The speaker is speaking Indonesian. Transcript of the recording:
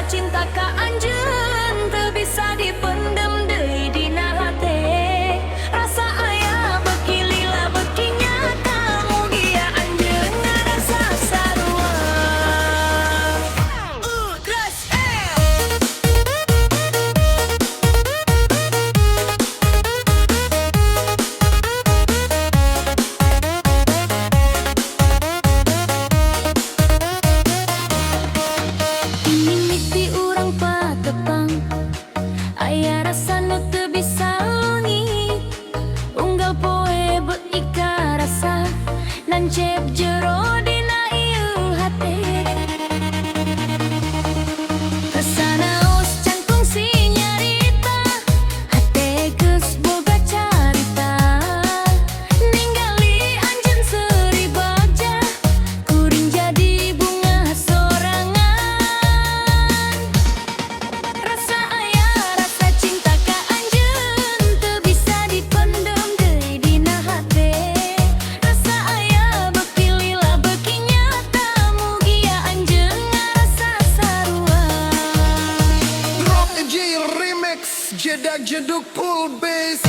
cinta ka anjeun teu bisa dipendem deui dina hate. Rasa aya beuki lila beuki nyata mugia anjeun ngarasa sarua. Tres, mimiti urang patepang aya rasa nu teu bisa leungit. Unggal poe beuki ka rasa nancep jero dina ieu hate. Rasa naos can kungsi nyarita, hate geus boga carita. Ninggali anjeun seuri bagja, kuring jadi bunga sorangan. Rasa aya rasa cinta ka anjeun teu bisa dipendem deui dina hate. Rasa aya beuki lila beuki nyata mugia anjeun ngarasa sarua. Rock and J Remix, jedak jeduk full bass.